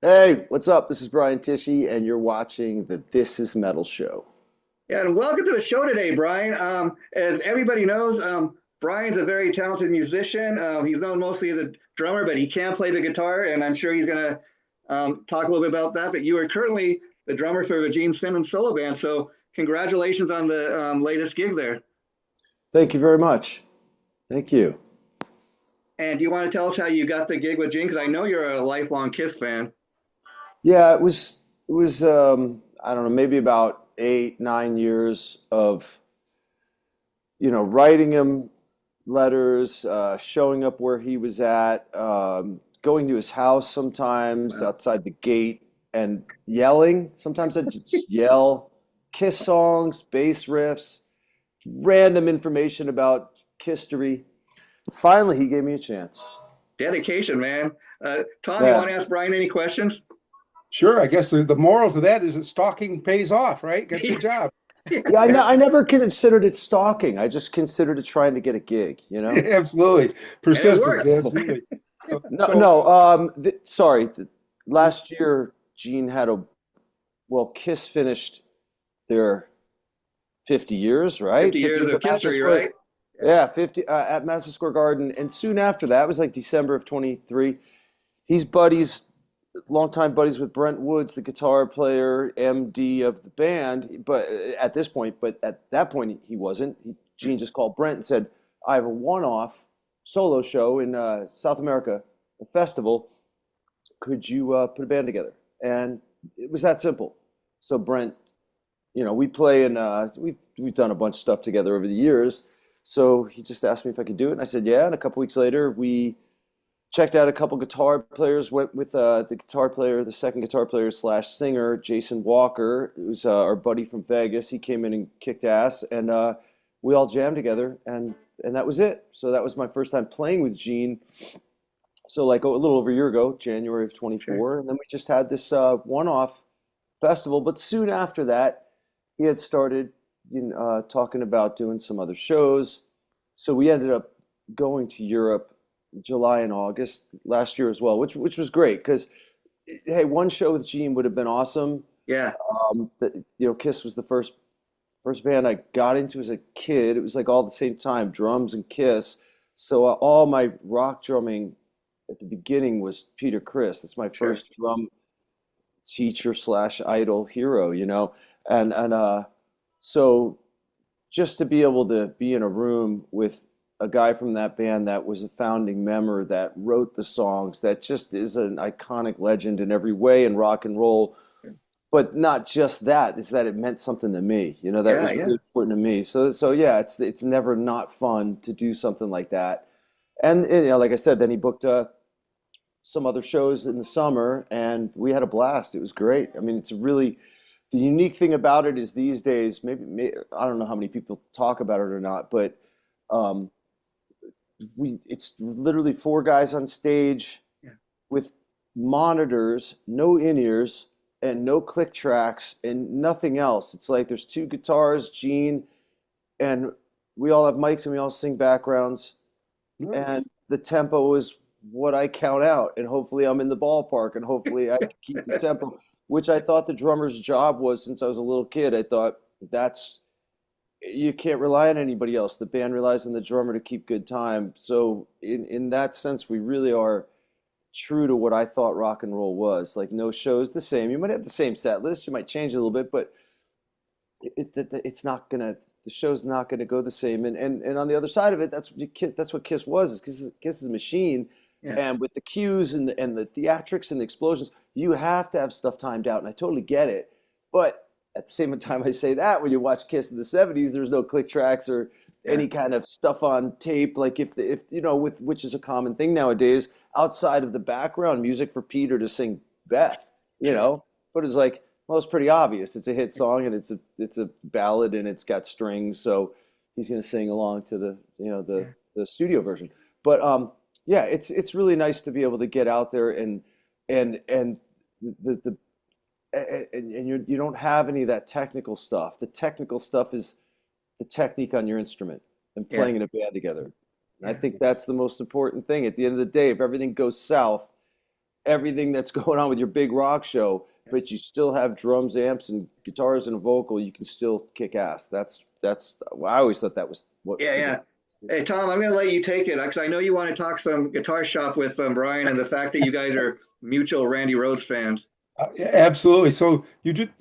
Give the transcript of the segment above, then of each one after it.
Hey, what's up? This is Brian Tichy, and you're watching the This Is Metal show. Yeah, and welcome to the show today, Brian. As everybody knows, Brian's a very talented musician. He's known mostly as a drummer, but he can play the guitar, and I'm sure he's going to talk a little bit about that. But you are currently the drummer for the Gene Simmons Solo band, so congratulations on the latest gig there. Thank you very much. Thank you. And do you want to tell us how you got the gig with Gene? Because I know you're a lifelong Kiss fan. Yeah, it was I don't know, maybe about 8, 9 years of writing him letters, showing up where he was at, going to his house sometimes Wow. outside the gate and yelling. Sometimes I'd just yell Kiss songs, bass riffs, random information about history. Finally, he gave me a chance. Dedication, man. Tom, you Yeah. want to ask Brian any questions? Sure, I guess the moral to that is that stalking pays off, right? Gets you a job. Yeah, I, Yeah. I never considered it stalking. I just considered it trying to get a gig, you know? Absolutely. And it Persistence, worked. absolutely. So, No, so no, sorry. Last year, Gene had well, Kiss finished their 50 years, right? 50 50 years years of at Madison history, Square. right? Yeah. Yeah, 50 at Madison Square Garden. And soon after that, it was like December of 23. He's buddies, longtime buddies with Brent Woods, the guitar player, MD of the band. But at this point, but at that point, he wasn't. Gene just called Brent and said, I have a one-off solo show in South America, a festival. Could you put a band together? And it was that simple. So Brent, we play and we've done a bunch of stuff together over the years. So he just asked me if I could do it, and I said yeah. And a couple weeks later, we checked out a couple guitar players. Went with the guitar player, the second guitar player slash singer, Jason Walker, who's our buddy from Vegas. He came in and kicked ass, and we all jammed together, and that was it. So that was my first time playing with Gene. So like a little over a year ago, January of Sure. 24, and then we just had this one-off festival. But soon after that, he had started talking about doing some other shows. So we ended up going to Europe July and August last year as well, which was great because hey, one show with Gene would have been awesome. Yeah. Kiss was the first band I got into as a kid. It was like all at the same time, drums and Kiss. So all my rock drumming at the beginning was Peter Criss. That's my Sure. first drum teacher slash idol hero, and so just to be able to be in a room with a guy from that band that was a founding member that wrote the songs, that just is an iconic legend in every way in rock and roll. But not just that, is that it meant something to me. That Yeah, was yeah. really important to me. So yeah, it's never not fun to do something like that. And like I said, then he booked some other shows in the summer, and we had a blast. It was great. I mean, it's really the unique thing about it is these days, maybe I don't know how many people talk about it or not, but um, it's literally four guys on stage Yeah. with monitors, no in-ears, and no click tracks and nothing else. It's like there's two guitars, Gene, and we all have mics and we all sing backgrounds, and nice. the tempo is what I count out, and hopefully I'm in the ballpark, and hopefully I can keep the tempo, which I thought the drummer's job was since I was a little kid. I thought that's you can't rely on anybody else. The band relies on the drummer to keep good time. So in that sense, we really are true to what I thought rock and roll was. Like no show's the same. You might have the same set list, you might change it a little bit, but it's not gonna the show's not gonna go the same. And on the other side of it, that's what Kiss was. Is Kiss is a machine, Yeah. and with the cues and the theatrics and the explosions, you have to have stuff timed out, and I totally get it. But at the same time, I say that when you watch Kiss in the '70s, there's no click tracks or Yeah. any kind of stuff on tape. Like if with which is a common thing nowadays, outside of the background music for Peter to sing Beth, you Sure. know. But it's like well, it's pretty obvious. It's a hit song and it's a ballad and it's got strings, so he's going to sing along to the Yeah. the studio version. But yeah, it's really nice to be able to get out there and the and you don't have any of that technical stuff. The technical stuff is the technique on your instrument and Yeah. playing in a band together. And I Yeah. think that's the most important thing. At the end of the day, if everything goes south, everything that's going on with your big rock show, but you still have drums, amps, and guitars and a vocal. You can still kick ass. That's. Well, I always thought that was what Yeah, the yeah. guitar is. Hey, Tom, I'm going to let you take it because I know you want to talk some guitar shop with Brian and the fact that you guys are mutual Randy Rhoads fans. Yeah, absolutely. So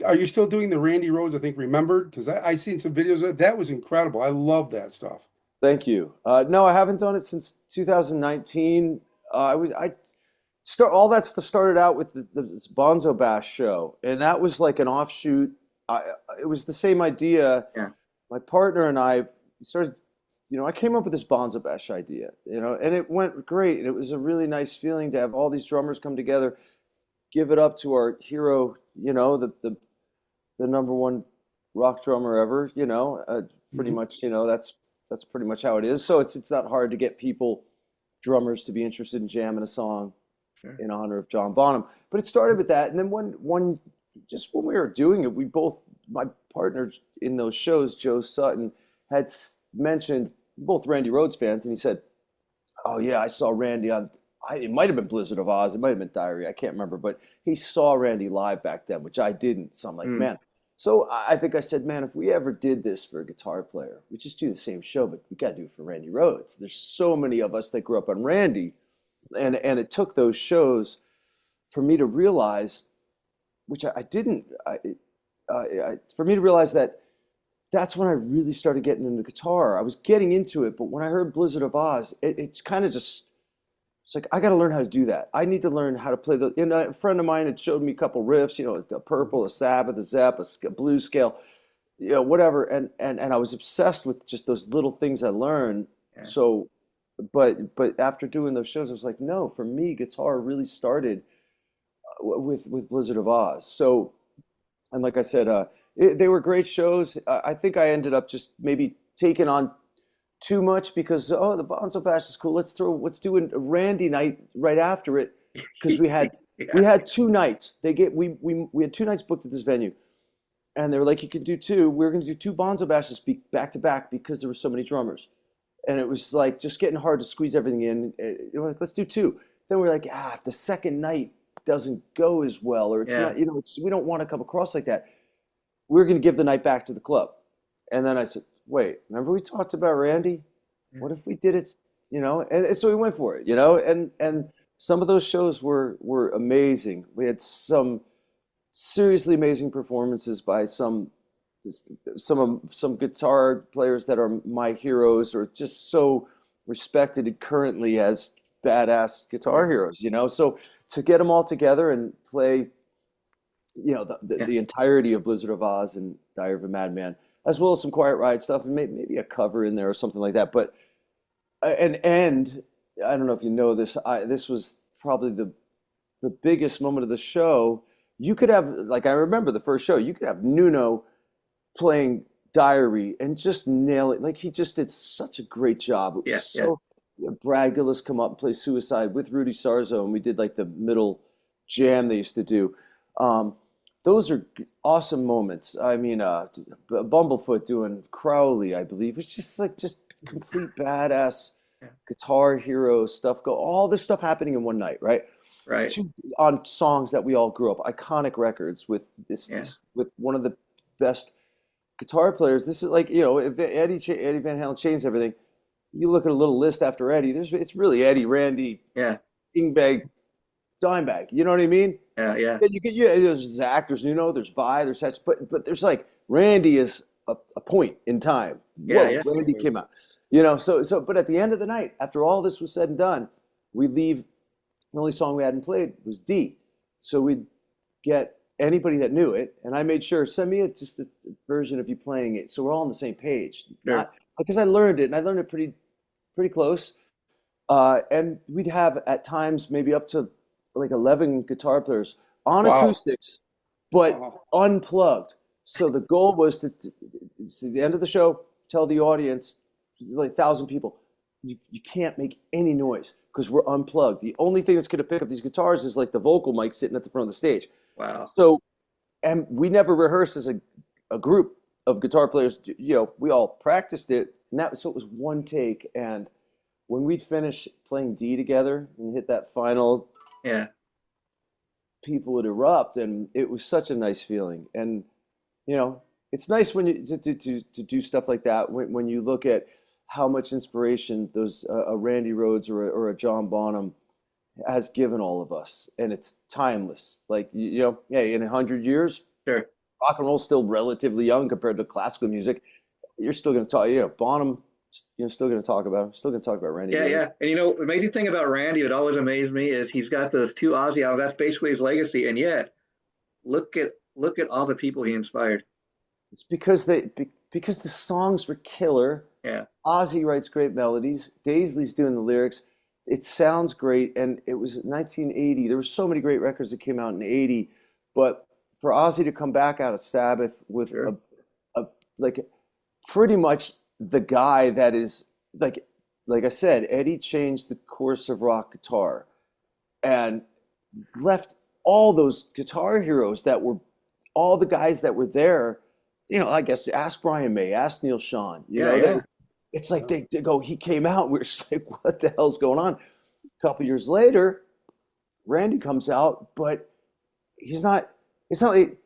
are you still doing the Randy Rhoads, I think, Remembered? Because I seen some videos of that. That was incredible. I love that stuff. Thank you. No, I haven't done it since 2019. I start all that stuff started out with this Bonzo Bash show, and that was like an offshoot. It was the same idea. Yeah. My partner and I started, I came up with this Bonzo Bash idea, and it went great. And it was a really nice feeling to have all these drummers come together, give it up to our hero, the number one rock drummer ever, pretty Mhm. much, that's pretty much how it is. So it's not hard to get people, drummers, to be interested in jamming a song Sure. in honor of John Bonham. But it started with that, and then one just when we were doing it, we both, my partners in those shows, Joe Sutton, had mentioned, both Randy Rhoads fans, and he said, "Oh yeah, I saw Randy on. It might have been Blizzard of Oz. It might have been Diary. I can't remember, but he saw Randy live back then, which I didn't. So I'm like, Mm, man. So I think I said, man, if we ever did this for a guitar player, we just do the same show, but we got to do it for Randy Rhoads. There's so many of us that grew up on Randy, and it took those shows for me to realize, which I didn't, for me to realize that that's when I really started getting into guitar. I was getting into it, but when I heard Blizzard of Oz, it's kind of just, it's like I got to learn how to do that. I need to learn how to play the. A friend of mine had showed me a couple riffs, a Purple, a Sabbath, a Zepp, a blues scale, whatever, and I was obsessed with just those little things I learned. yeah. So, but after doing those shows, I was like, no, for me, guitar really started with Blizzard of Oz. So, and like I said, they were great shows. I think I ended up just maybe taking on too much because, oh, the Bonzo Bash is cool. Let's do a Randy night right after it, because we Yeah. had 2 nights. We had 2 nights booked at this venue, and they were like, you can do two. We were going to do two Bonzo Bashes back to back because there were so many drummers, and it was like just getting hard to squeeze everything in. We're like, let's do two. Then we're like, if the second night doesn't go as well, or it's Yeah. not, we don't want to come across like that. We're going to give the night back to the club. And then I said, wait, remember we talked about Randy? Yeah. What if we did it, and so we went for it, and some of those shows were amazing. We had some seriously amazing performances by some guitar players that are my heroes, or just so respected currently as badass guitar Yeah. heroes, so to get them all together and play, Yeah. the entirety of Blizzard of Oz and Diary of a Madman, as well as some Quiet Riot stuff, and maybe a cover in there or something like that. But and I don't know if you know this. This was probably the biggest moment of the show. You could have, like, I remember the first show. You could have Nuno playing Diary and just nail it. Like, he just did such a great job. It was Yeah. Yeah. so. Brad Gillis come up and play Suicide with Rudy Sarzo, and we did like the middle jam they used to do. Um, those are awesome moments. I mean, Bumblefoot doing Crowley, I believe. It's just like just complete badass Yeah. guitar hero stuff. All this stuff happening in one night, right? Right. Two, on songs that we all grew up, iconic records with Yeah. with one of the best guitar players. This is like, if Eddie Van Halen changed everything. You look at a little list after Eddie. It's really Eddie, Randy, Yeah. Kingbag, Dimebag. You know what I mean? Yeah. Yeah. Yeah, there's Zach, there's there's Vi, there's such, but there's like Randy is a point in time. Yeah. Whoa, Yeah. Randy Absolutely. came out. But at the end of the night, after all this was said and done, we leave. The only song we hadn't played was D. So we'd get anybody that knew it, and I made sure, send me just a version of you playing it, so we're all on the same page. Sure. Not because I learned it, and I learned it pretty close. And we'd have at times maybe up to like 11 guitar players on Wow. acoustics, but Wow. unplugged. So the goal was to the end of the show, tell the audience, like 1,000 people, you can't make any noise because we're unplugged. The only thing that's going to pick up these guitars is like the vocal mic sitting at the front of the stage. Wow. So, and we never rehearsed as a group of guitar players. We all practiced it, and so it was one take. And when we'd finish playing D together and hit that final Yeah. people would erupt, and it was such a nice feeling. And you know, it's nice when you to do stuff like that when you look at how much inspiration those a Randy Rhoads or a John Bonham has given all of us, and it's timeless. Like you know, yeah, in 100 years, Sure. rock and roll's still relatively young compared to classical music. You're still going to talk, yeah, Bonham. You're still going to talk about him. Still going to talk about Randy Yeah, Rhoads. yeah. And the amazing thing about Randy that always amazed me is he's got those two Ozzy albums. That's basically his legacy. And yet, look at all the people he inspired. It's because because the songs were killer. Yeah, Ozzy writes great melodies. Daisley's doing the lyrics. It sounds great, and it was 1980. There were so many great records that came out in '80, but for Ozzy to come back out of Sabbath with sure. a like pretty much the guy that is like I said, Eddie changed the course of rock guitar and left all those guitar heroes that were all the guys that were there. You know, I guess ask Brian May, ask Neil Sean. You Yeah, know, yeah. it's like they go, he came out. We're just like, what the hell's going on? A couple years later, Randy comes out, but he's not. It's not like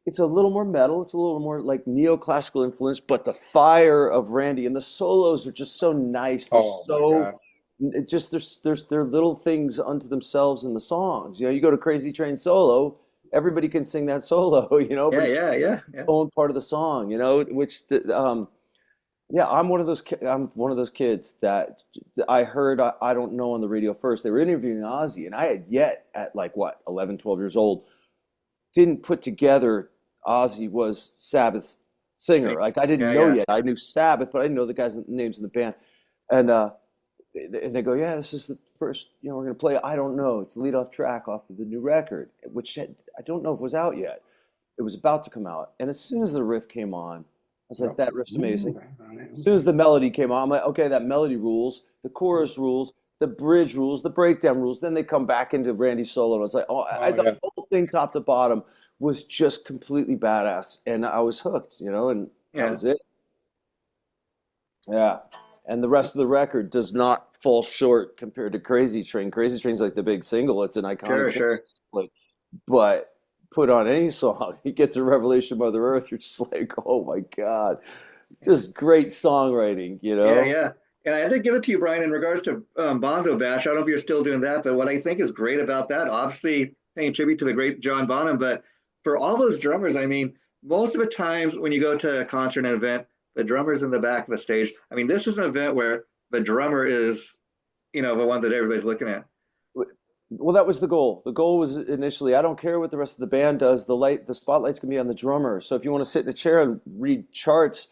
it's a little more metal. It's a little more like neoclassical influence, but the fire of Randy and the solos are just so nice. They're Oh my so God. it just there's they're little things unto themselves in the songs. You know, you go to Crazy Train solo, everybody can sing that solo, you know, but Yeah, it's yeah, yeah, its yeah. own part of the song, you know, which yeah, I'm one of those kids that I heard I don't know on the radio first. They were interviewing Ozzy, and I had yet at like what 11, 12 years old didn't put together Ozzy was Sabbath's singer. Sing. Like I didn't Yeah, know yeah. yet. I knew Sabbath, but I didn't know the guys' names in the band. And they go, yeah, this is the first. You know, we're gonna play. I don't know. It's the lead off track off of the new record, which I don't know if it was out yet. It was about to come out, and as soon as the riff came on, I was like, Yep. that riff's amazing. As soon as the melody came on, I'm like, okay, that melody rules. The chorus rules. The bridge rules. The breakdown rules. Then they come back into Randy's solo, and I was like, oh, Oh the yeah. whole thing, top to bottom, was just completely badass, and I was hooked, you know, and that Yeah. was it. Yeah. And the rest of the record does not fall short compared to Crazy Train. Crazy Train's like the big single. It's an iconic Sure, single. sure. Like, but put on any song, you get to Revelation Mother Earth, you're just like, oh my God. Just great songwriting, you Yeah, know? yeah. And I had to give it to you, Brian, in regards to Bonzo Bash. I don't know if you're still doing that, but what I think is great about that, obviously paying tribute to the great John Bonham, but for all those drummers, I mean, most of the times when you go to a concert and event, the drummer's in the back of the stage. I mean, this is an event where the drummer is, the one that everybody's looking at. Well, that was the goal. The goal was initially, I don't care what the rest of the band does. The spotlight's gonna be on the drummer. So if you want to sit in a chair and read charts,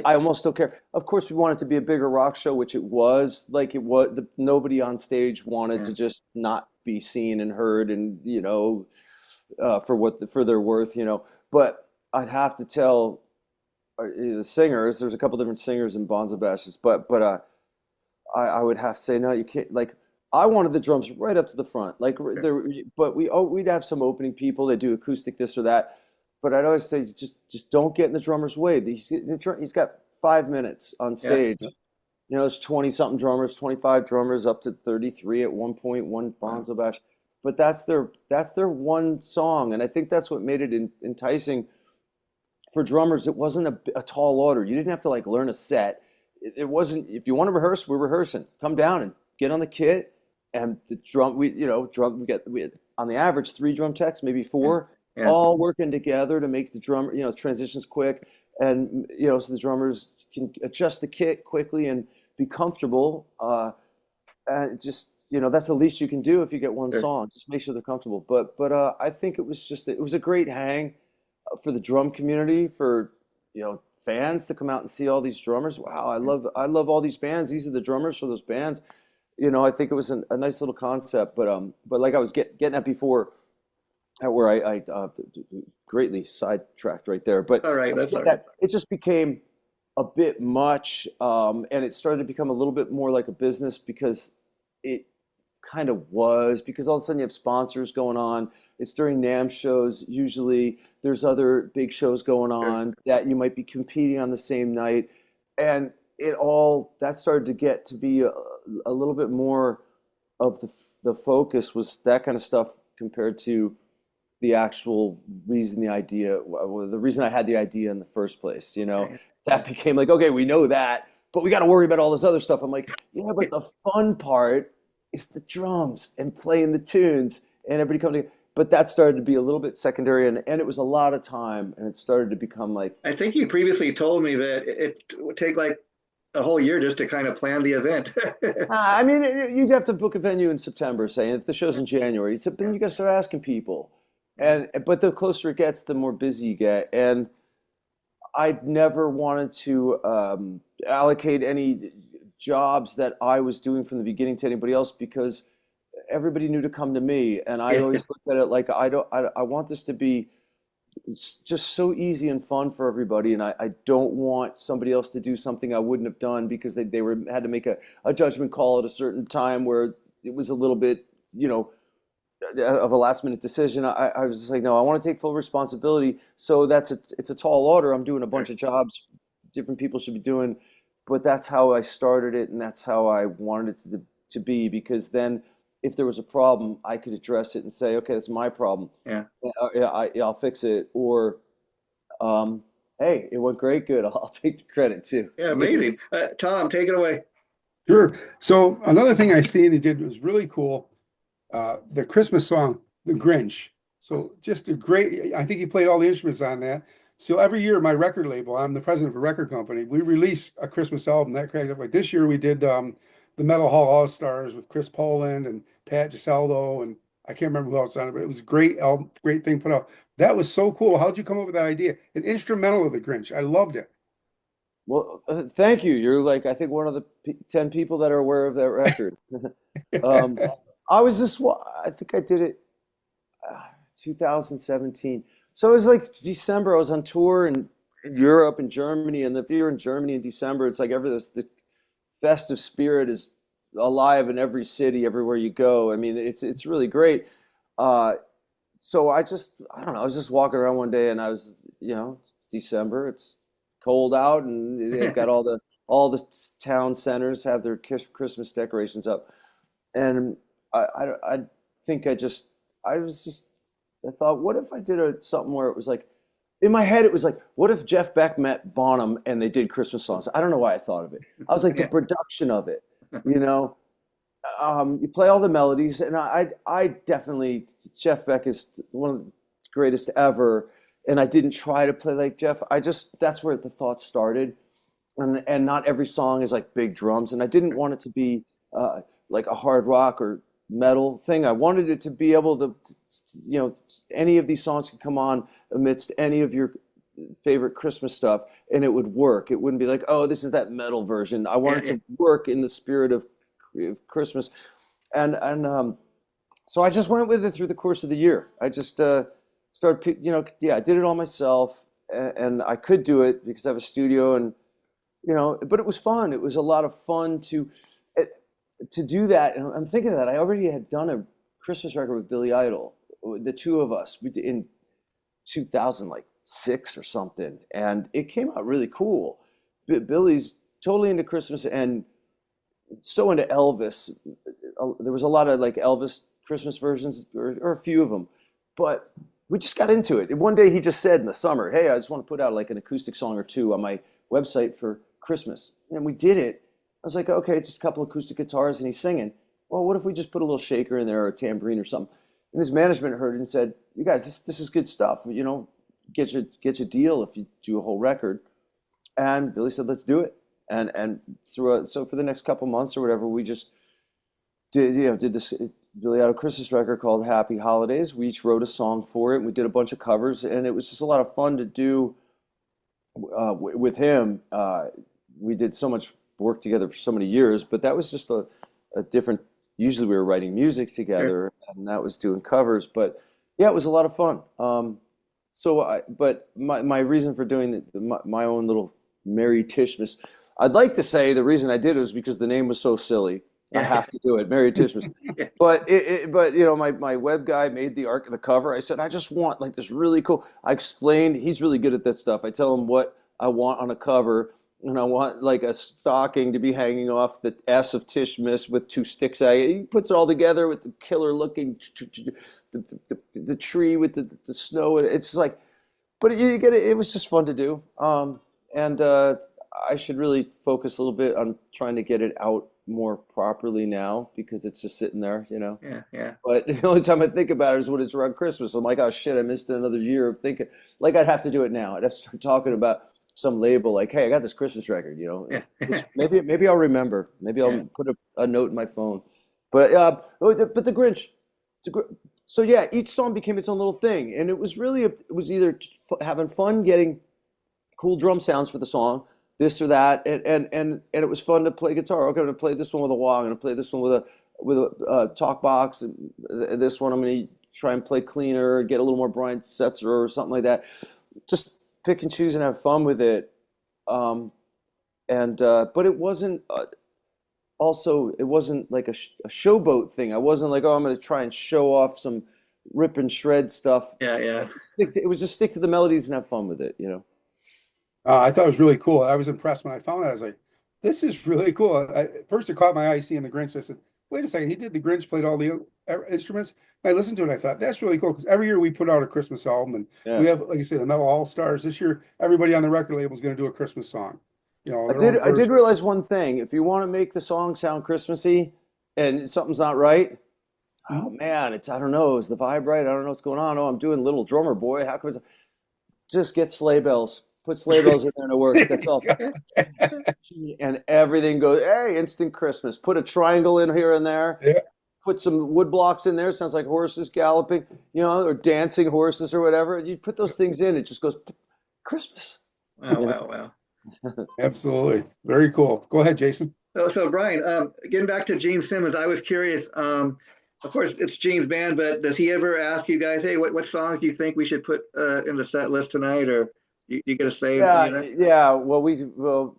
I almost don't care. Of course, we want it to be a bigger rock show, which it was. Like it was, nobody on stage wanted Yeah, to just not be seen and heard, and for for their worth, you know. But I'd have to tell the singers. There's a couple different singers in Bonzo Bashes, but I would have to say no, you can't. Like I wanted the drums right up to the front, like sure. there. But we'd have some opening people that do acoustic this or that. But I'd always say just don't get in the drummer's way. He's got 5 minutes on Yeah, stage. You know, there's 20 something drummers, 25 drummers, up to 33 at one point, one wow. Bonzo Bash. But that's their one song, and I think that's what made it enticing for drummers. It wasn't a tall order. You didn't have to like learn a set. It wasn't. If you want to rehearse, we're rehearsing. Come down and get on the kit, and the drum. We had, on the average 3 drum techs, maybe Yeah, 4, yeah, all working together to make the drum. You know, transitions quick, and so the drummers can adjust the kit quickly and be comfortable. And just that's the least you can do if you get one sure. song. Just make sure they're comfortable. But I think it was a great hang for the drum community, for fans to come out and see all these drummers. Wow, I love all these bands. These are the drummers for those bands. I think it was a nice little concept. But like I was getting at before, where I greatly sidetracked right there. But All I right, was that's all getting right. at, it just became a bit much, and it started to become a little bit more like a business, because it kind of was, because all of a sudden you have sponsors going on. It's during NAMM shows. Usually there's other big shows going Sure. on that you might be competing on the same night. And that started to get to be a little bit more of the focus was that kind of stuff compared to the actual reason the reason I had the idea in the first place, that became like, okay, we know that, but we got to worry about all this other stuff. I'm like, yeah, but the fun part is the drums and playing the tunes and everybody coming together. But that started to be a little bit secondary, and it was a lot of time, and it started to become like, I think you previously told me that it would take like a whole year just to kind of plan the event. I mean, you'd have to book a venue in September, say, if the show's in January. So then Yeah, you got to start asking people, yeah, but the closer it gets, the more busy you get, and I never wanted to allocate any jobs that I was doing from the beginning to anybody else because everybody knew to come to me, and I yeah, always looked at it like I want this to be just so easy and fun for everybody, and I don't want somebody else to do something I wouldn't have done because they were had to make a judgment call at a certain time where it was a little bit, of a last minute decision. I was just like, no, I want to take full responsibility. So it's a tall order. I'm doing a bunch sure. of jobs different people should be doing, but that's how I started it, and that's how I wanted it to be. Because then, if there was a problem, I could address it and say, okay, that's my problem. Yeah, Yeah, I'll fix it. Or, um, hey, it went great, good. I'll take the credit too. yeah, amazing. Tom, take it away. Sure. So another thing I seen they did was really cool. The Christmas song, The Grinch. So just a great, I think he played all the instruments on that. So every year, my record label, I'm the president of a record company, we release a Christmas album that cracked up. Like this year, we did the Metal Hall All Stars with Chris Poland and Pat Gisaldo, and I can't remember who else on it, but it was a great album, great thing put out. That was so cool. How'd you come up with that idea? An instrumental of The Grinch. I loved it. Well, thank you. You're like, I think one of the 10 people that are aware of that record. Um, I was just, I think I did it 2017. So it was like December. I was on tour in Europe and Germany, and if you're in Germany in December, it's like the festive spirit is alive in every city, everywhere you go. I mean, it's really great. Uh, so I don't know. I was just walking around one day, and I was, December. It's cold out, and they've got all the town centers have their Christmas decorations up, and I think I was just I thought, what if I did something where it was like, in my head, it was like, what if Jeff Beck met Bonham and they did Christmas songs? I don't know why I thought of it. I was like, the Yeah, production of it, you know, you play all the melodies, and I definitely, Jeff Beck is one of the greatest ever, and I didn't try to play like Jeff. That's where the thought started, and not every song is like big drums, and I didn't want it to be like a hard rock or metal thing. I wanted it to be able to, any of these songs could come on amidst any of your favorite Christmas stuff, and it would work. It wouldn't be like, oh, this is that metal version. I yeah, wanted yeah. to work in the spirit of Christmas, and so I just went with it through the course of the year. I just started, yeah, I did it all myself, and I could do it because I have a studio, and but it was fun. It was a lot of fun eh, to do that. And I'm thinking of that. I already had done a Christmas record with Billy Idol, the two of us. We did in 2006 or something, and it came out really cool. Billy's totally into Christmas and so into Elvis. There was a lot of like Elvis Christmas versions, or a few of them, but we just got into it. And one day he just said in the summer, "Hey, I just want to put out like an acoustic song or two on my website for Christmas." And we did it. I was like, "Okay, just a couple acoustic guitars," and he's singing. Well, what if we just put a little shaker in there or a tambourine or something? And his management heard it and said, "You guys, this is good stuff. Get you a deal if you do a whole record." And Billy said, "Let's do it." And so for the next couple months or whatever, we just did this Billy Idol Christmas record called Happy Holidays. We each wrote a song for it, and we did a bunch of covers, and it was just a lot of fun to do with him. We did so much work together for so many years, but that was just a different. Usually, we were writing music Sure. together, and that was doing covers. But yeah, it was a lot of fun. But my reason for doing my own little Merry Tichmas, I'd like to say the reason I did it was because the name was so silly. I Yeah, have to do it, Merry Tichmas. yeah, But my web guy made the cover. I said, I just want like this really cool. I explained, he's really good at that stuff. I tell him what I want on a cover, and I want like a stocking to be hanging off the S of Tichmas with two sticks. He puts it all together with the killer looking the tree with the snow. It's just like, but you get it. It was just fun to do. And I should really focus a little bit on trying to get it out more properly now because it's just sitting there, you know. Yeah, yeah. But the only time I think about it is when it's around Christmas. I'm like, oh shit, I missed another year of thinking. Like I'd have to do it now. I'd have to start talking about some label like, hey, I got this Christmas record, you know. Yeah. Which maybe I'll remember. Maybe Yeah. I'll put a note in my phone. But but the Grinch. So yeah, each song became its own little thing, and it was really it was either having fun getting cool drum sounds for the song, this or that, and it was fun to play guitar. Okay, I'm gonna play this one with a wah. I'm gonna play this one with a talk box, and this one I'm gonna try and play cleaner, get a little more Brian Setzer or something like that. Just pick and choose and have fun with it. Um, and but it wasn't also it wasn't like a showboat thing. I wasn't like, oh, I'm gonna try and show off some rip and shred stuff. Yeah, yeah. It was just stick to the melodies and have fun with it, you know. I thought it was really cool. I was impressed when I found that. I was like, this is really cool. First, it caught my eye seeing the Grinch. I said, wait a second, he did the Grinch, played all the instruments. And I listened to it and I thought, that's really cool because every year we put out a Christmas album and Yeah. we have, like you say, the Metal All Stars. This year, everybody on the record label is going to do a Christmas song. You know, their own I did version. realize one thing. If you want to make the song sound Christmassy and something's not right, oh Mhm. man, I don't know, is the vibe right? I don't know what's going on. Oh, I'm doing Little Drummer Boy. How come just get sleigh bells. Put sleigh bells in there and it works. That's all. And everything goes, hey, instant Christmas. Put a triangle in here and there. Yeah. Put some wood blocks in there. Sounds like horses galloping, you know, or dancing horses or whatever. You put those things in, it just goes Christmas. Wow, You know? wow, wow. Absolutely. Very cool. Go ahead, Jason. So Brian, getting back to Gene Simmons, I was curious. Of course, it's Gene's band, but does he ever ask you guys, hey, what songs do you think we should put in the set list tonight, or you get a say in any of Yeah, that? yeah. Well,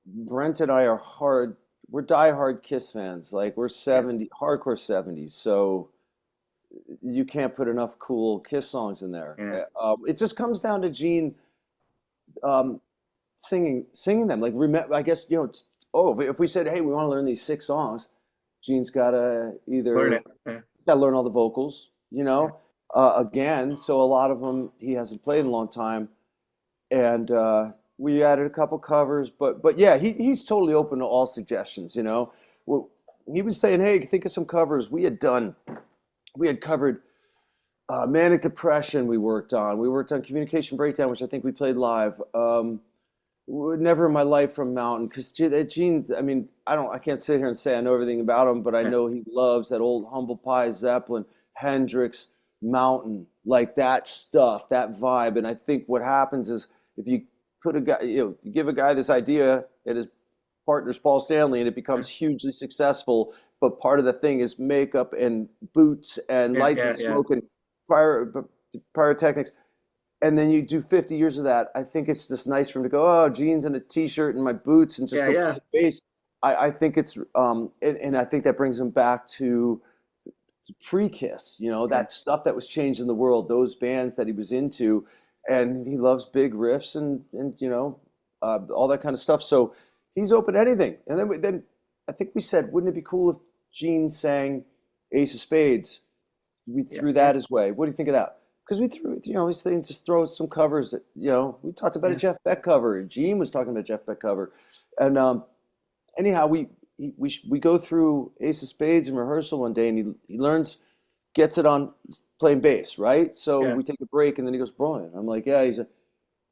Brent and I are we're diehard Kiss fans. Like we're Yeah, 70 hardcore 70s. So you can't put enough cool Kiss songs in there. yeah, It just comes down to Gene um, singing them. Like remember, I guess oh, if we said, hey, we want to learn these 6 songs, Gene's learn it. Yeah, gotta learn all the vocals, again. So a lot of them he hasn't played in a long time, and we added a couple covers. But yeah, he's totally open to all suggestions. Well, he was saying, hey, think of some covers we had covered. Manic Depression we worked on. We worked on Communication Breakdown, which I think we played live. Never in My Life from Mountain, because Gene, I mean, I can't sit here and say I know everything about him, but I yeah, know he loves that old Humble Pie, Zeppelin, Hendrix, Mountain, like that stuff, that vibe. And I think what happens is if you put a guy, you give a guy this idea and his partner's Paul Stanley, and it yeah, becomes hugely successful. But part of the thing is makeup and boots and yeah, lights yeah, and yeah. smoke and pyrotechnics, and then you do 50 years of that. I think it's just nice for him to go, oh, jeans and a t-shirt and my boots and just Yeah, go yeah. play bass. I think it's and I think that brings him back to pre-Kiss, Yeah. that stuff that was changing the world, those bands that he was into, and he loves big riffs and all that kind of stuff. So he's open to anything. And then I think we said, wouldn't it be cool if Gene sang Ace of Spades? We Yeah, threw yeah, that his way. What do you think of that? Because we threw, he's saying just throw some covers. We talked about a yeah, Jeff Beck cover. Gene was talking about a Jeff Beck cover, and anyhow, we go through Ace of Spades in rehearsal one day, and he learns, gets it on playing bass, right? So yeah, we take a break, and then he goes, Brian. I'm like, yeah. He's like,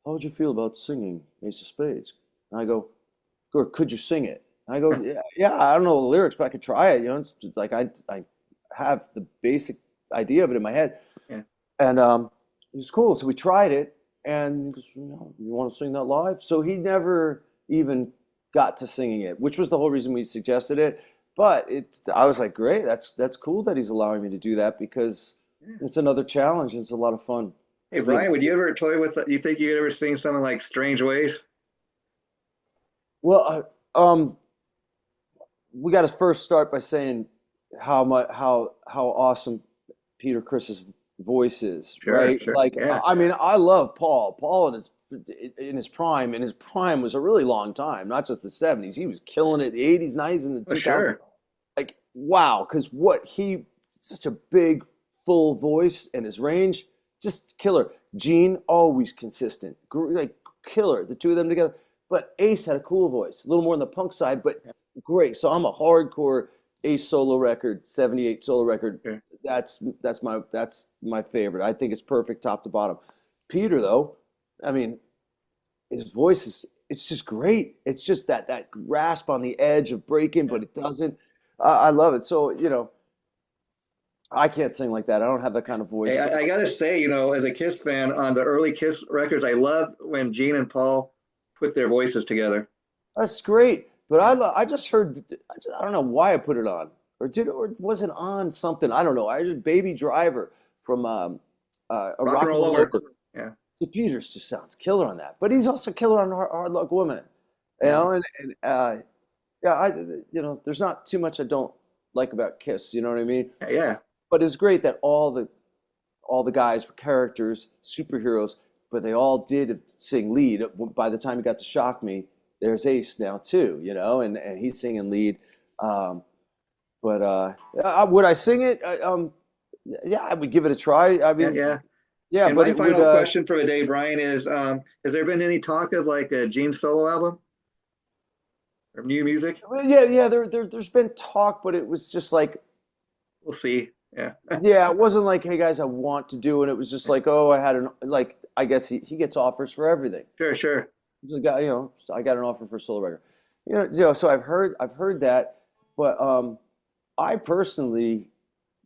how would you feel about singing Ace of Spades? And I go, or could you sing it? And I go, yeah, yeah. I don't know the lyrics, but I could try it. It's just like I have the basic idea of it in my head. yeah. And it was cool. So we tried it, and he goes, you want to sing that live? So he never even got to singing it, which was the whole reason we suggested it. But I was like, great, that's cool that he's allowing me to do that because Yeah. it's another challenge and it's a lot of fun Hey, to be able Brian, to would do you it. ever toy with? You think you'd ever sing something like "Strange Ways"? Well, we got to first start by saying how awesome Peter Chris's voice is, Sure, right? sure. Like, Yeah, I mean, I love Paul and his in his prime, and his prime was a really long time, not just the 70s. He was killing it, the 80s, 90s, and the For 2000s. sure. Like, wow, because such a big, full voice, and his range, just killer. Gene, always consistent, like killer, the two of them together. But Ace had a cool voice, a little more on the punk side, but great. So I'm a hardcore Ace solo record, 78 solo record. Yeah. That's my favorite. I think it's perfect top to bottom. Peter, though, I mean, his voice is it's just great. It's just that grasp on the edge of breaking, but it doesn't. I love it. So, I can't sing like that. I don't have that kind of Hey, voice. I gotta say, as a Kiss fan, on the early Kiss records, I loved when Gene and Paul put their voices together. That's great. But I just heard, I don't know why I put it on. Or was it on something? I don't know. I just Baby Driver from a Rock and Rock and roll Roll over. Over. Yeah, The Peters just sounds killer on that. But he's also killer on Hard Luck Woman. yeah, And yeah, there's not too much I don't like about Kiss. You know what I mean? yeah. But it's great that all the guys were characters, superheroes, but they all did sing lead. By the time he got to Shock Me, there's Ace now too, and he's singing lead. But would I sing it? Yeah, I would give it a try. I Yeah, mean, yeah. yeah, And but my it would. final question for the day, Brian, is has there been any talk of like a Gene solo album or new music? Well, yeah. There's been talk, but it was just like, We'll see. Yeah. yeah, it wasn't like, hey guys, I want to do, and it was just like, oh, I had like, I guess he gets offers for everything. Sure, sure. He's a guy, so I got an offer for a solo record. So I've heard that, but I personally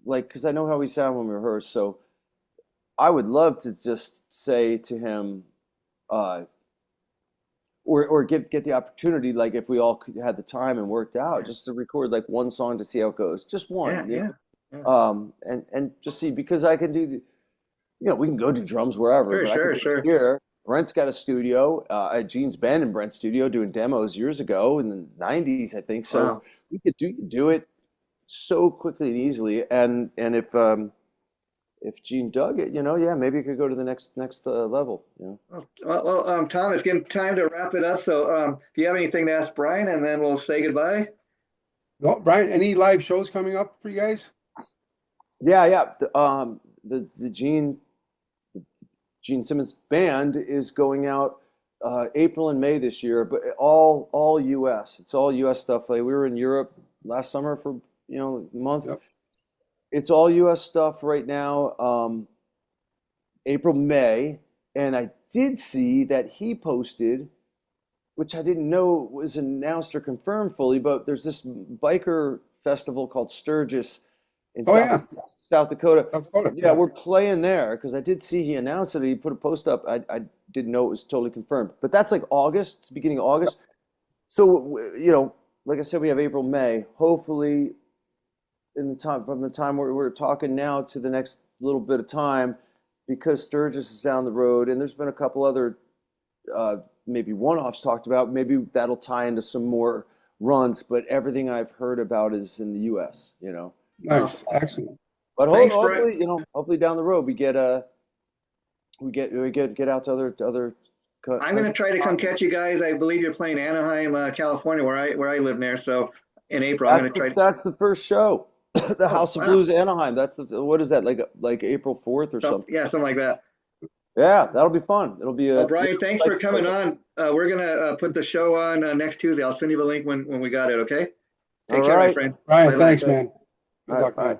like because I know how we sound when we rehearse, so I would love to just say to him, uh, or get the opportunity, like if we all had the time and worked out, Yeah, just to record like one song to see how it goes, just yeah, one, yeah. Yeah. and just see because I can do we can go do drums wherever, Sure, but I can sure, do it sure. here. Brent's got a studio. Gene's been in Brent's studio doing demos years ago in the '90s, I think. So Wow. we could do it so quickly and easily. And if Gene dug it, yeah, maybe it could go to the next level. Tom, it's getting time to wrap it up. So, if you have anything to ask Brian, and then we'll say goodbye. Well, Brian, any live shows coming up for you guys? Yeah. The Gene Simmons Band is going out April and May this year, but all U.S. It's all U.S. stuff. Like we were in Europe last summer for a month. Yep. It's all U.S. stuff right now. April, May, and I did see that he posted, which I didn't know was announced or confirmed fully, but there's this biker festival called Sturgis in Oh yeah, South Dakota. South Dakota. Yeah, Yeah. we're playing there because I did see he announced it. He put a post up. I didn't know it was totally confirmed, but that's like August, it's beginning of August. So like I said, we have April, May. Hopefully, from the time we're talking now to the next little bit of time, because Sturgis is down the road, and there's been a couple other maybe one-offs talked about. Maybe that'll tie into some more runs, but everything I've heard about is in the U.S. Nice, Awesome. excellent. But Thanks, Brian. hopefully, hopefully down the road we get out to other I'm going to countries. try to come catch you guys. I believe you're playing Anaheim, California, where I live there. So in April, I'm That's going to the try. that's the first show, the Oh, House of wow. Blues Anaheim. That's what is that like April 4th or something? Yeah, something like that. Yeah, that'll be fun. It'll be a Well, Brian, thanks for coming on. We're going to put the show on next Tuesday. I'll send you the link when we got it. Okay. All Take care, my right. friend. Brian, Bye bye. thanks, man. All Good right. luck, Bye. man.